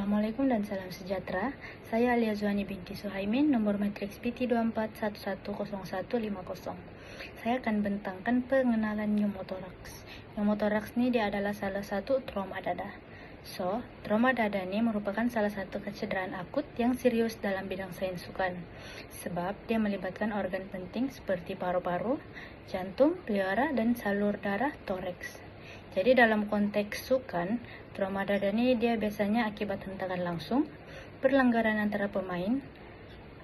Assalamualaikum dan salam sejahtera. Saya Alia Zuhani binti Suhaimin, nomor matriks PT24110150. Saya akan bentangkan pengenalan pneumothorax. Pneumothorax ini dia adalah salah satu trauma dada. Trauma dada ini merupakan salah satu kecederaan akut yang serius dalam bidang sains sukan. Sebab dia melibatkan organ penting seperti paru-paru, jantung, pleura, dan salur darah toraks. Jadi dalam konteks sukan, trauma dada ini dia biasanya akibat hentakan langsung, perlanggaran antara pemain,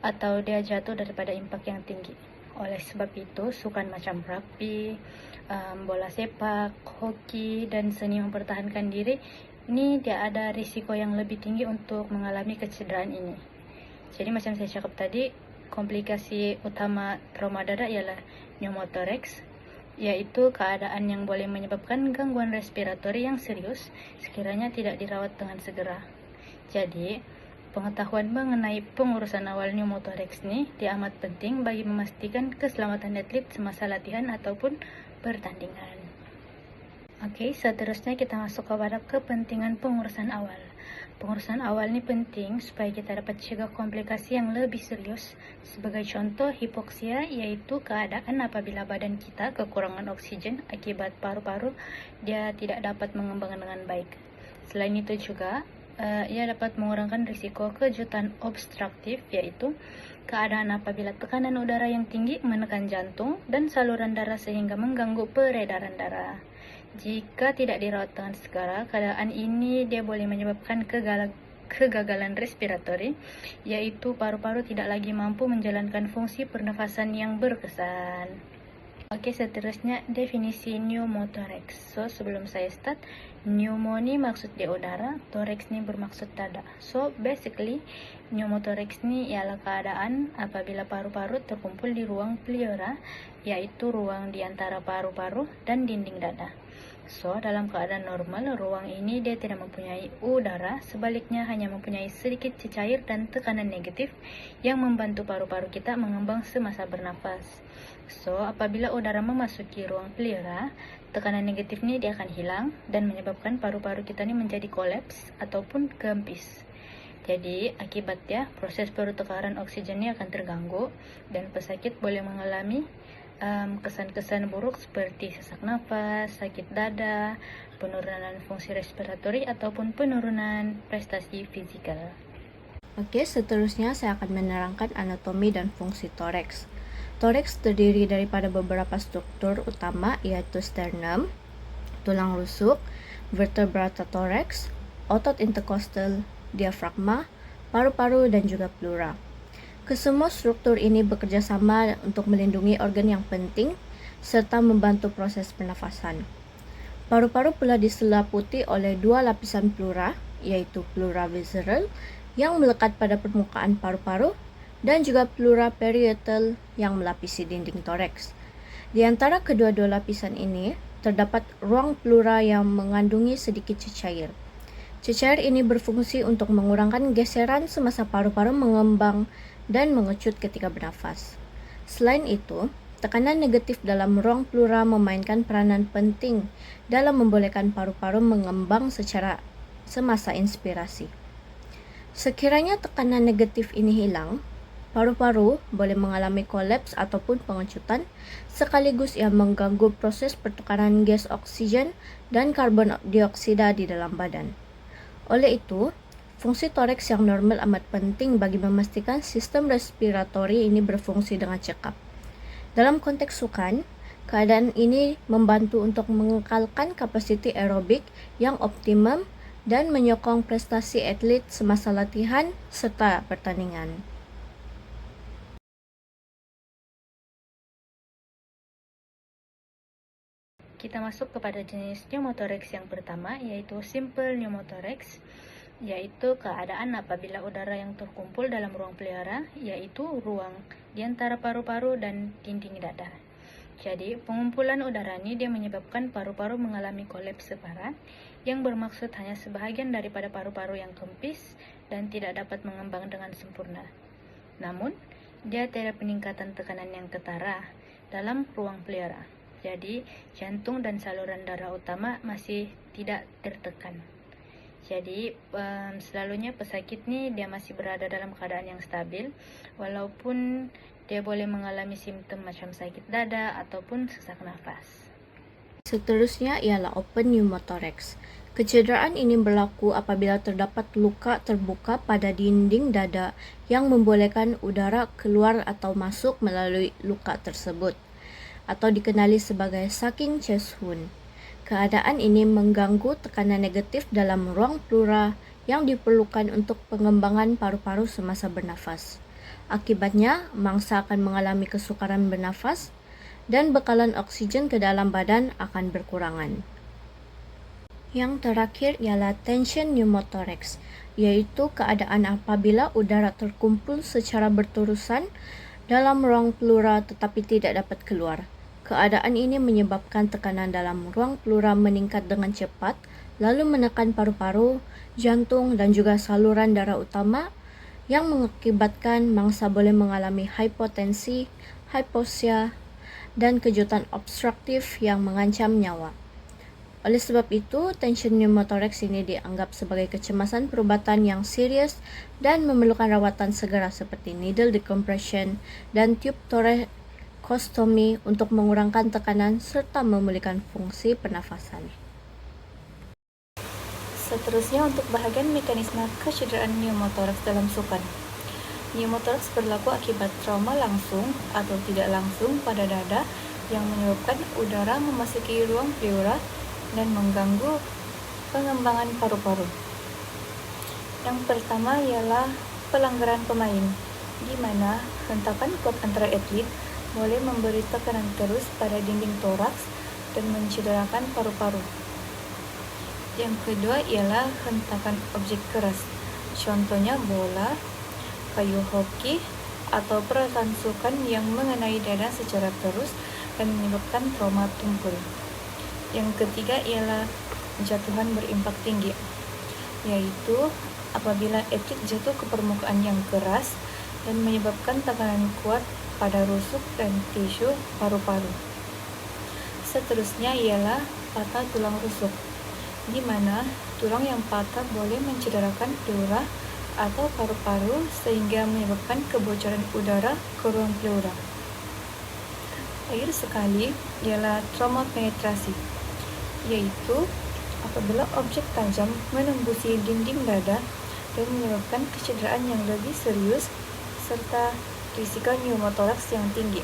atau dia jatuh daripada impak yang tinggi. Oleh sebab itu, sukan macam rugby, bola sepak, hoki, dan seni mempertahankan diri, ini dia ada risiko yang lebih tinggi untuk mengalami kecederaan ini. Jadi macam saya cakap tadi, komplikasi utama trauma dada ialah pneumothorax, yaitu keadaan yang boleh menyebabkan gangguan respiratori yang serius sekiranya tidak dirawat dengan segera. Jadi, pengetahuan mengenai pengurusan awal pneumothorax ini dia amat penting bagi memastikan keselamatan atlet semasa latihan ataupun pertandingan. Oke, seterusnya kita masuk kepada kepentingan pengurusan awal. Pengurusan awal ini penting supaya kita dapat cegah komplikasi yang lebih serius. Sebagai contoh, hipoksia yaitu keadaan apabila badan kita kekurangan oksigen akibat paru-paru dia tidak dapat mengembang dengan baik. Selain itu juga, ia dapat mengurangkan risiko kejutan obstruktif yaitu keadaan apabila tekanan udara yang tinggi menekan jantung dan saluran darah sehingga mengganggu peredaran darah. Jika tidak dirawat dengan segera, keadaan ini dia boleh menyebabkan kegagalan respiratori, yaitu paru-paru tidak lagi mampu menjalankan fungsi pernafasan yang berkesan. Oke, seterusnya definisi pneumothorax. Sebelum saya start, pneumo ini maksud di udara, thorax ini bermaksud dada. Basically, pneumothorax ini ialah keadaan apabila paru-paru terkumpul di ruang pleura, yaitu ruang di antara paru-paru dan dinding dada. Dalam keadaan normal, ruang ini dia tidak mempunyai udara, sebaliknya hanya mempunyai sedikit cecair dan tekanan negatif yang membantu paru-paru kita mengembang semasa bernafas. Apabila udara memasuki ruang pleura, tekanan negatif ini dia akan hilang dan menyebabkan paru-paru kita ini menjadi kolaps ataupun kempis. Jadi, akibatnya proses pertukaran oksigen ini akan terganggu dan pesakit boleh mengalami kesan-kesan buruk seperti sesak nafas, sakit dada, penurunan fungsi respiratori, ataupun penurunan prestasi fisikal. Oke, seterusnya saya akan menerangkan anatomi dan fungsi toraks. Toraks terdiri daripada beberapa struktur utama yaitu sternum, tulang rusuk, vertebrata toraks, otot interkostal, diafragma, paru-paru, dan juga pleura. Kesemua struktur ini bekerja sama untuk melindungi organ yang penting serta membantu proses pernafasan. Paru-paru pula diseliputi oleh dua lapisan pleura, yaitu pleura visceral yang melekat pada permukaan paru-paru dan juga pleura parietal yang melapisi dinding toraks. Di antara kedua-dua lapisan ini terdapat ruang pleura yang mengandungi sedikit cecair. Cecair ini berfungsi untuk mengurangkan geseran semasa paru-paru mengembang dan mengecut ketika bernafas. Selain itu, tekanan negatif dalam ruang pleura memainkan peranan penting dalam membolehkan paru-paru mengembang secara semasa inspirasi. Sekiranya tekanan negatif ini hilang, paru-paru boleh mengalami kolaps ataupun pengecutan, sekaligus ia mengganggu proses pertukaran gas oksigen dan karbon dioksida di dalam badan. Oleh itu, fungsi toraks yang normal amat penting bagi memastikan sistem respiratori ini berfungsi dengan cekap. Dalam konteks sukan, keadaan ini membantu untuk mengekalkan kapasiti aerobik yang optimum dan menyokong prestasi atlet semasa latihan serta pertandingan. Kita masuk kepada jenis pneumothorax yang pertama, yaitu simple pneumothorax, yaitu keadaan apabila udara yang terkumpul dalam ruang pleura, yaitu ruang di antara paru-paru dan dinding dada. Jadi, pengumpulan udara ini dia menyebabkan paru-paru mengalami kolaps separah, yang bermaksud hanya sebahagian daripada paru-paru yang kempis dan tidak dapat mengembang dengan sempurna. Namun, dia tidak peningkatan tekanan yang ketara dalam ruang pleura. Jadi, jantung dan saluran darah utama masih tidak tertekan. Jadi selalunya pesakit nih dia masih berada dalam keadaan yang stabil, walaupun dia boleh mengalami simptom macam sakit dada ataupun sesak nafas. Seterusnya ialah open pneumothorax. Kecederaan ini berlaku apabila terdapat luka terbuka pada dinding dada yang membolehkan udara keluar atau masuk melalui luka tersebut, atau dikenali sebagai sucking chest wound. Keadaan ini mengganggu tekanan negatif dalam ruang pleura yang diperlukan untuk pengembangan paru-paru semasa bernafas. Akibatnya, mangsa akan mengalami kesukaran bernafas dan bekalan oksigen ke dalam badan akan berkurangan. Yang terakhir ialah tension pneumothorax, yaitu keadaan apabila udara terkumpul secara berterusan dalam ruang pleura tetapi tidak dapat keluar. Keadaan ini menyebabkan tekanan dalam ruang pleura meningkat dengan cepat, lalu menekan paru-paru, jantung, dan juga saluran darah utama, yang mengakibatkan mangsa boleh mengalami hipotensi, hypoxia, dan kejutan obstruktif yang mengancam nyawa. Oleh sebab itu, tension pneumothorax ini dianggap sebagai kecemasan perubatan yang serius dan memerlukan rawatan segera seperti needle decompression dan tube thoracostomy untuk mengurangkan tekanan serta memulihkan fungsi pernafasan. Seterusnya untuk bahagian mekanisme kecederaan pneumothorax dalam sukan. Pneumothorax berlaku akibat trauma langsung atau tidak langsung pada dada yang menyebabkan udara memasuki ruang pleura dan mengganggu pengembangan paru-paru. Yang pertama ialah pelanggaran pemain, di mana hentakan kuat antara atlet boleh memberi tekanan terus pada dinding toraks dan mencederakan paru-paru. Yang kedua ialah hentakan objek keras, contohnya bola, kayu hoki, atau peralatan sukan yang mengenai dada secara terus dan menyebabkan trauma tumpul. Yang ketiga ialah jatuhan berimpak tinggi, yaitu apabila atlet jatuh ke permukaan yang keras dan menyebabkan tekanan kuat pada rusuk dan tisu paru-paru. Seterusnya ialah patah tulang rusuk, di mana tulang yang patah boleh mencederakan pleura atau paru-paru sehingga menyebabkan kebocoran udara ke ruang pleura. Terakhir sekali ialah trauma penetrasi, yaitu apabila objek tajam menembusi dinding dada dan menyebabkan kecederaan yang lebih serius serta risiko pneumothorax yang tinggi.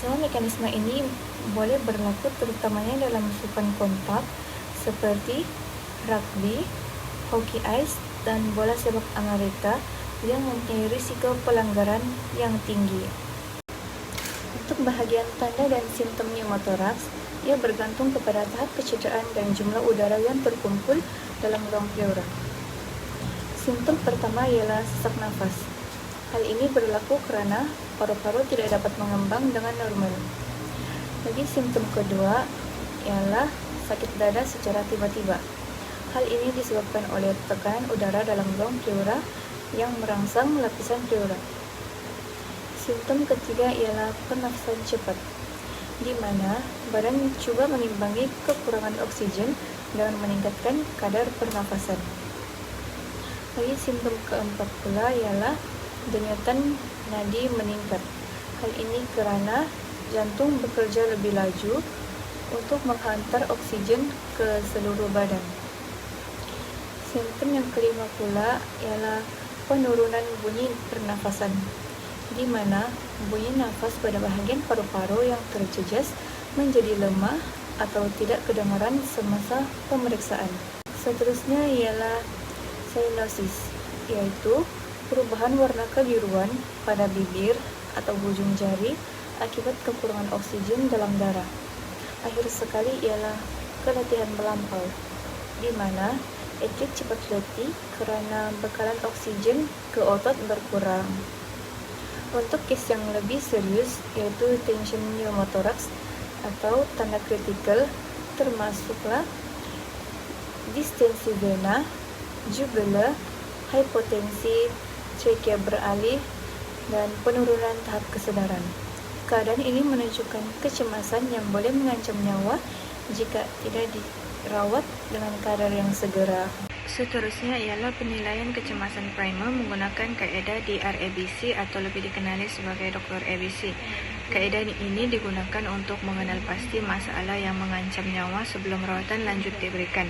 Semua mekanisme ini boleh berlaku terutamanya dalam sukan kontak seperti rugby, hoki ice, dan bola sepak Amerika yang mempunyai risiko pelanggaran yang tinggi. Untuk bahagian tanda dan simptom pneumothorax, ia bergantung kepada tahap kecederaan dan jumlah udara yang terkumpul dalam ruang pleura. Simptom pertama ialah sesak nafas. Hal ini berlaku karena paru-paru tidak dapat mengembang dengan normal. Jadi simptom kedua ialah sakit dada secara tiba-tiba. Hal ini disebabkan oleh tekanan udara dalam ruang pleura yang merangsang lapisan pleura. Simptom ketiga ialah pernafasan cepat, di mana badan coba mengimbangi kekurangan oksigen dengan meningkatkan kadar pernafasan. Lagi simptom keempat pula ialah denyutan nadi meningkat. Hal ini karena jantung bekerja lebih laju untuk menghantar oksigen ke seluruh badan. Simptom yang kelima pula ialah penurunan bunyi pernafasan, di mana bunyi nafas pada bahagian paru-paru yang terjejas menjadi lemah atau tidak kedengaran semasa pemeriksaan. Seterusnya ialah cyanosis, yaitu perubahan warna kebiruan pada bibir atau ujung jari akibat kekurangan oksigen dalam darah. Akhir sekali ialah keletihan melampau, di mana atlet cepat letih karena bekalan oksigen ke otot berkurang. Untuk kes yang lebih serius, yaitu tension pneumothorax atau tanda kritikal, termasuklah distensi vena, jubela, hipotensi, trakea beralih, dan penurunan tahap kesedaran. Keadaan ini menunjukkan kecemasan yang boleh mengancam nyawa jika tidak rawat dengan kadar yang segera. Seterusnya ialah penilaian kecemasan primer menggunakan kaedah DRABC atau lebih dikenali sebagai Dr. ABC. Kaedah ini digunakan untuk mengenal pasti masalah yang mengancam nyawa sebelum rawatan lanjut diberikan.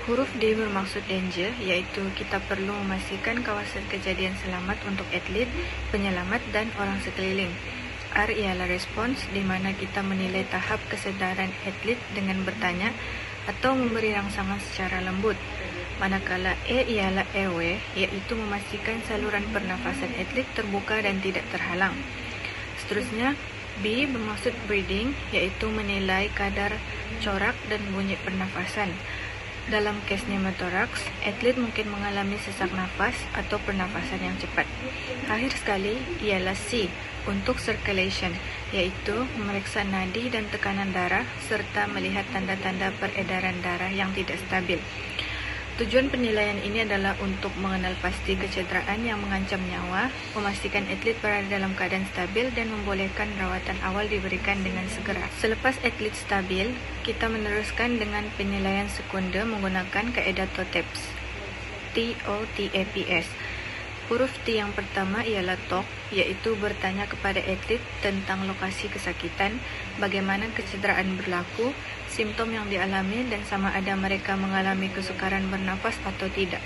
Huruf D bermaksud danger, iaitu kita perlu memastikan kawasan kejadian selamat untuk atlet, penyelamat dan orang sekeliling. R ialah respons, di mana kita menilai tahap kesedaran atlet dengan bertanya atau memberi rangsangan secara lembut. Manakala E ialah airway, iaitu memastikan saluran pernafasan atlet terbuka dan tidak terhalang. Seterusnya, B bermaksud breathing, iaitu menilai kadar corak dan bunyi pernafasan. Dalam kes pneumotoraks, atlet mungkin mengalami sesak nafas atau pernafasan yang cepat. Akhir sekali ialah C untuk circulation, iaitu memeriksa nadi dan tekanan darah serta melihat tanda-tanda peredaran darah yang tidak stabil. Tujuan penilaian ini adalah untuk mengenal pasti kecederaan yang mengancam nyawa, memastikan atlet berada dalam keadaan stabil dan membolehkan rawatan awal diberikan dengan segera. Selepas atlet stabil, kita meneruskan dengan penilaian sekunder menggunakan kaedah TOTAPS. TOTAPS. Huruf T yang pertama ialah talk, iaitu bertanya kepada atlet tentang lokasi kesakitan, bagaimana kecederaan berlaku, simptom yang dialami dan sama ada mereka mengalami kesukaran bernafas atau tidak.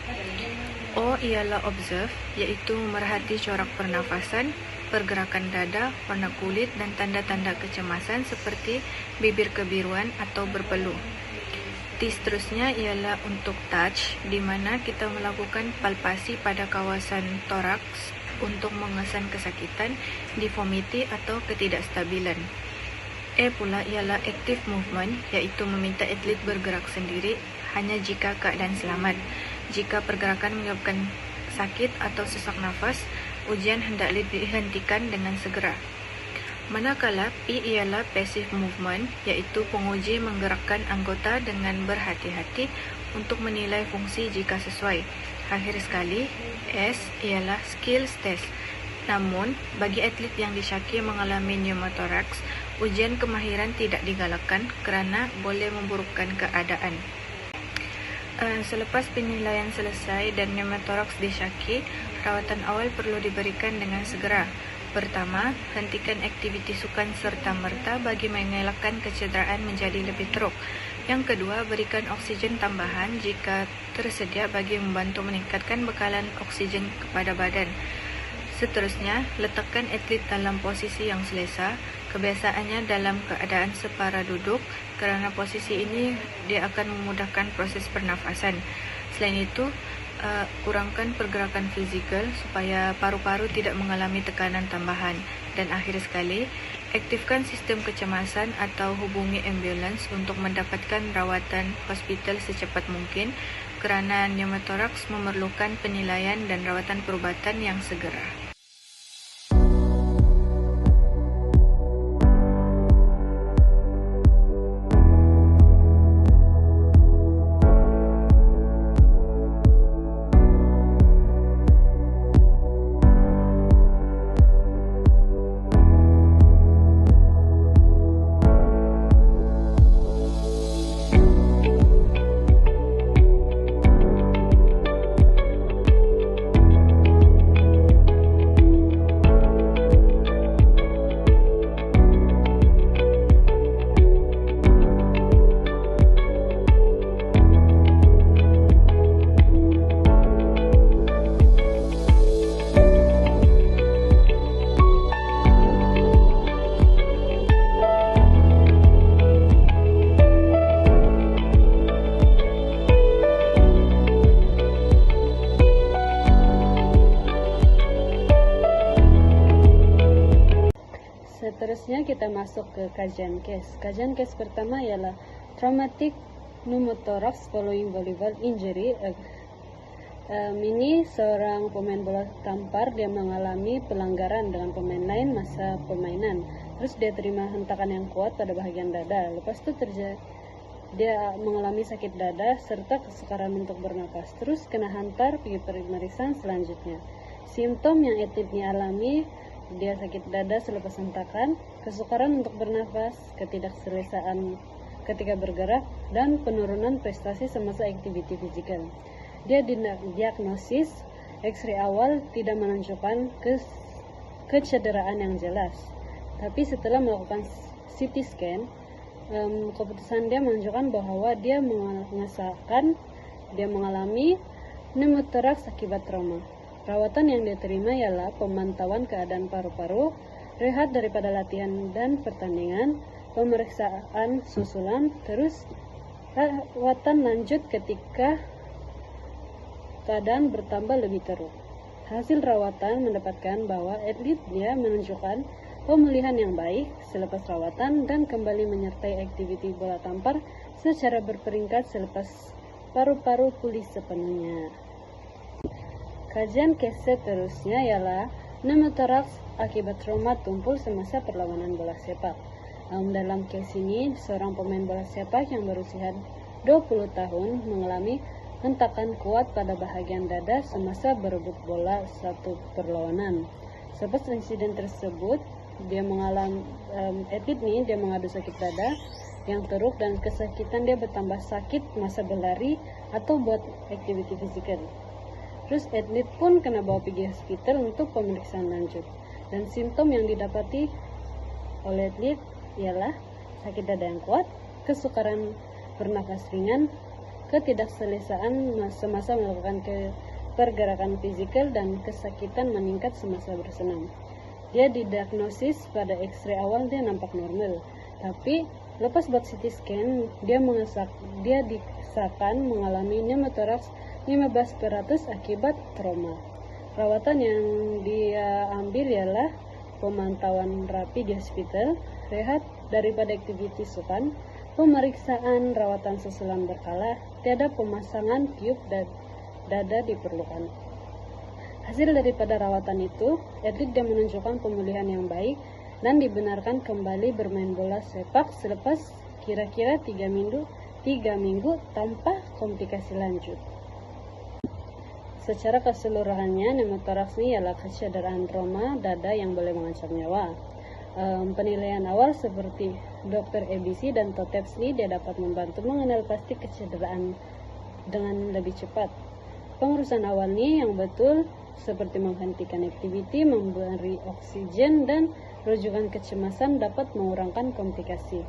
O ialah observe, iaitu memerhati corak pernafasan, pergerakan dada, warna kulit dan tanda-tanda kecemasan seperti bibir kebiruan atau berpeluh. T seterusnya ialah untuk touch, di mana kita melakukan palpasi pada kawasan toraks untuk mengesan kesakitan, deformity atau ketidakstabilan. E pula ialah active movement, iaitu meminta atlet bergerak sendiri hanya jika keadaan selamat. Jika pergerakan menyebabkan sakit atau sesak nafas, ujian hendaklah dihentikan dengan segera. Manakala P ialah passive movement, iaitu penguji menggerakkan anggota dengan berhati-hati untuk menilai fungsi jika sesuai. Akhir sekali, S ialah skills test. Namun, bagi atlet yang disyaki mengalami pneumotoraks, ujian kemahiran tidak digalakkan kerana boleh memburukkan keadaan. Selepas penilaian selesai dan pneumotoraks disyaki, rawatan awal perlu diberikan dengan segera. Pertama, hentikan aktiviti sukan serta-merta bagi mengelakkan kecederaan menjadi lebih teruk. Yang kedua, berikan oksigen tambahan jika tersedia bagi membantu meningkatkan bekalan oksigen kepada badan. Seterusnya, letakkan atlet dalam posisi yang selesa, kebiasaannya dalam keadaan separa duduk, kerana posisi ini dia akan memudahkan proses pernafasan. Selain itu, kurangkan pergerakan fizikal supaya paru-paru tidak mengalami tekanan tambahan. Dan akhir sekali, aktifkan sistem kecemasan atau hubungi ambulans untuk mendapatkan rawatan hospital secepat mungkin kerana pneumotoraks memerlukan penilaian dan rawatan perubatan yang segera. Seterusnya kita masuk ke kajian case. Kajian case pertama ialah traumatic pneumothorax following volleyball injury. Ini seorang pemain bola tampar, dia mengalami pelanggaran dengan pemain lain masa permainan. Terus dia terima hentakan yang kuat pada bahagian dada. Lepas itu dia mengalami sakit dada serta kesukaran untuk bernapas. Terus kena hantar pergi pemeriksaan selanjutnya. Simptom yang atletnya alami, dia sakit dada selepas hentakan, kesukaran untuk bernafas, ketidakselesaan ketika bergerak, dan penurunan prestasi semasa aktiviti fisikal. Dia diagnosis X-ray awal tidak menunjukkan kecederaan yang jelas, tapi setelah melakukan CT scan, keputusan dia menunjukkan bahwa dia mengalami pneumotoraks akibat trauma. Rawatan yang diterima ialah pemantauan keadaan paru-paru, rehat daripada latihan dan pertandingan, pemeriksaan susulan, terus rawatan lanjut ketika keadaan bertambah lebih teruk. Hasil rawatan mendapatkan bahwa atlet dia menunjukkan pemulihan yang baik selepas rawatan dan kembali menyertai aktiviti bola tampar secara berperingkat selepas paru-paru pulih sepenuhnya. Kajian case seterusnya ialah pneumotoraks akibat trauma tumpul semasa perlawanan bola sepak. Dalam case ini, seorang pemain bola sepak yang berusia 20 tahun mengalami hentakan kuat pada bahagian dada semasa berebut bola satu perlawanan. Selepas insiden tersebut, dia mengadu sakit dada yang teruk dan kesakitan dia bertambah sakit masa berlari atau buat aktiviti fisikal. Terus atlet pun kena bawa pergi hospital untuk pemeriksaan lanjut. Dan simptom yang didapati oleh atlet ialah sakit dada yang kuat, kesukaran bernafas ringan, ketidakselesaan semasa melakukan pergerakan fisikal, dan kesakitan meningkat semasa bersenam. Dia didiagnosis pada X-ray awal dia nampak normal, tapi lepas buat CT scan dia disahkan mengalami pneumotoraks 15% akibat trauma. Rawatan yang dia ambil ialah pemantauan rapi di hospital, rehat daripada aktiviti sukan, pemeriksaan rawatan susulan berkala, tiada pemasangan tiup dada diperlukan. Hasil daripada rawatan itu, atlet dia menunjukkan pemulihan yang baik dan dibenarkan kembali bermain bola sepak selepas kira-kira 3 minggu tanpa komplikasi lanjut. Secara keseluruhannya, pneumotoraks ini ialah kecederaan trauma dada yang boleh mengancam nyawa. Penilaian awal seperti Dr. ABC dan Toteps ini dia dapat membantu mengenal pasti kecederaan dengan lebih cepat. Pengurusan awal ini yang betul seperti menghentikan aktiviti, memberi oksigen, dan rujukan kecemasan dapat mengurangkan komplikasi.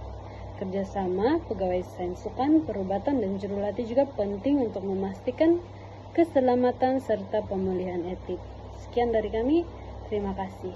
Kerjasama pegawai sains sukan, perubatan, dan jurulatih juga penting untuk memastikan keselamatan serta pemulihan atlet. Sekian dari kami, terima kasih.